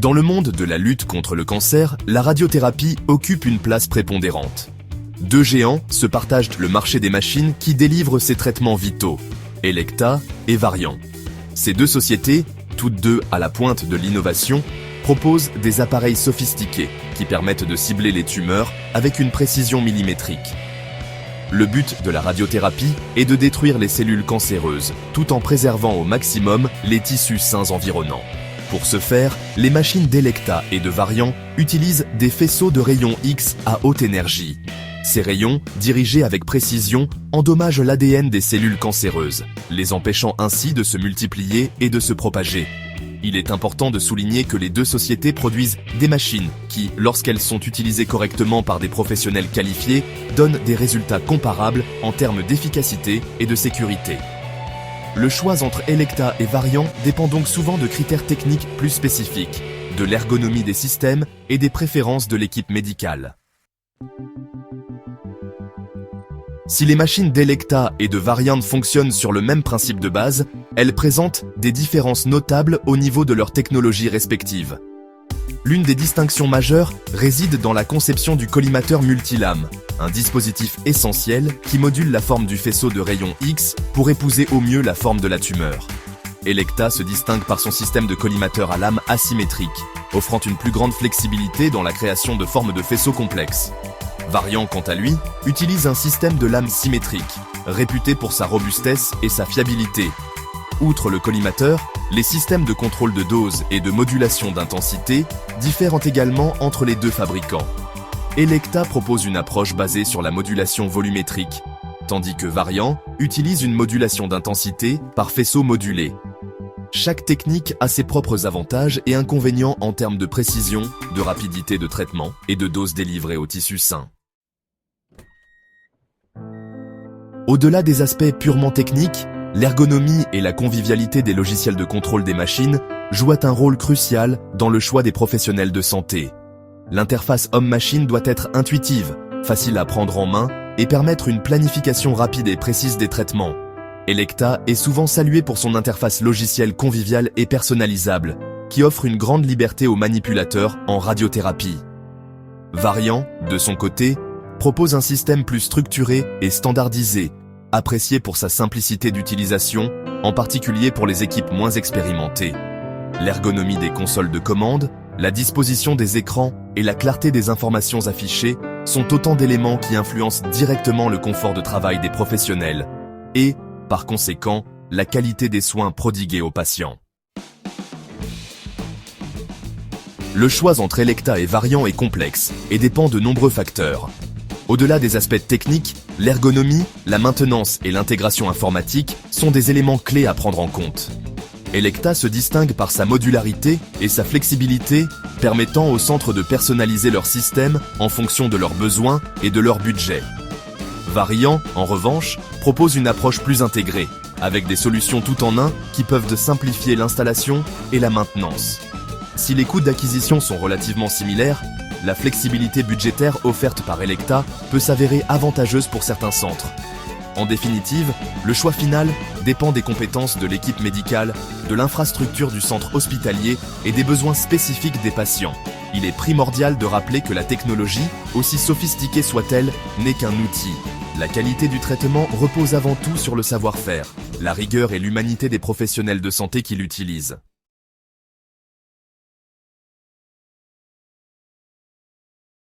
Dans le monde de la lutte contre le cancer, la radiothérapie occupe une place prépondérante. Deux géants se partagent le marché des machines qui délivrent ces traitements vitaux, Elekta et Varian. Ces deux sociétés, toutes deux à la pointe de l'innovation, proposent des appareils sophistiqués qui permettent de cibler les tumeurs avec une précision millimétrique. Le but de la radiothérapie est de détruire les cellules cancéreuses, tout en préservant au maximum les tissus sains environnants. Pour ce faire, les machines d'Elekta et de Varian utilisent des faisceaux de rayons X à haute énergie. Ces rayons, dirigés avec précision, endommagent l'ADN des cellules cancéreuses, les empêchant ainsi de se multiplier et de se propager. Il est important de souligner que les deux sociétés produisent des machines qui, lorsqu'elles sont utilisées correctement par des professionnels qualifiés, donnent des résultats comparables en termes d'efficacité et de sécurité. Le choix entre Elekta et Varian dépend donc souvent de critères techniques plus spécifiques, de l'ergonomie des systèmes et des préférences de l'équipe médicale. Si les machines d'Elekta et de Varian fonctionnent sur le même principe de base, elles présentent des différences notables au niveau de leurs technologies respectives. L'une des distinctions majeures réside dans la conception du collimateur multilame, un dispositif essentiel qui module la forme du faisceau de rayons X pour épouser au mieux la forme de la tumeur. Elekta se distingue par son système de collimateur à lame asymétrique, offrant une plus grande flexibilité dans la création de formes de faisceaux complexes. Varian, quant à lui, utilise un système de lame symétrique, réputé pour sa robustesse et sa fiabilité. Outre le collimateur, les systèmes de contrôle de dose et de modulation d'intensité diffèrent également entre les deux fabricants. Elekta propose une approche basée sur la modulation volumétrique, tandis que Varian utilise une modulation d'intensité par faisceau modulé. Chaque technique a ses propres avantages et inconvénients en termes de précision, de rapidité de traitement et de dose délivrée au tissu sain. Au-delà des aspects purement techniques, l'ergonomie et la convivialité des logiciels de contrôle des machines jouent un rôle crucial dans le choix des professionnels de santé. L'interface homme-machine doit être intuitive, facile à prendre en main et permettre une planification rapide et précise des traitements. Elekta est souvent salué pour son interface logicielle conviviale et personnalisable, qui offre une grande liberté aux manipulateurs en radiothérapie. Varian, de son côté, propose un système plus structuré et standardisé, apprécié pour sa simplicité d'utilisation, en particulier pour les équipes moins expérimentées. L'ergonomie des consoles de commande, la disposition des écrans et la clarté des informations affichées sont autant d'éléments qui influencent directement le confort de travail des professionnels et, par conséquent, la qualité des soins prodigués aux patients. Le choix entre Elekta et Varian est complexe et dépend de nombreux facteurs. Au-delà des aspects techniques, l'ergonomie, la maintenance et l'intégration informatique sont des éléments clés à prendre en compte. Elekta se distingue par sa modularité et sa flexibilité, permettant aux centres de personnaliser leur système en fonction de leurs besoins et de leur budget. Varian, en revanche, propose une approche plus intégrée, avec des solutions tout en un qui peuvent simplifier l'installation et la maintenance. Si les coûts d'acquisition sont relativement similaires, la flexibilité budgétaire offerte par Elekta peut s'avérer avantageuse pour certains centres. En définitive, le choix final dépend des compétences de l'équipe médicale, de l'infrastructure du centre hospitalier et des besoins spécifiques des patients. Il est primordial de rappeler que la technologie, aussi sophistiquée soit-elle, n'est qu'un outil. La qualité du traitement repose avant tout sur le savoir-faire, la rigueur et l'humanité des professionnels de santé qui l'utilisent.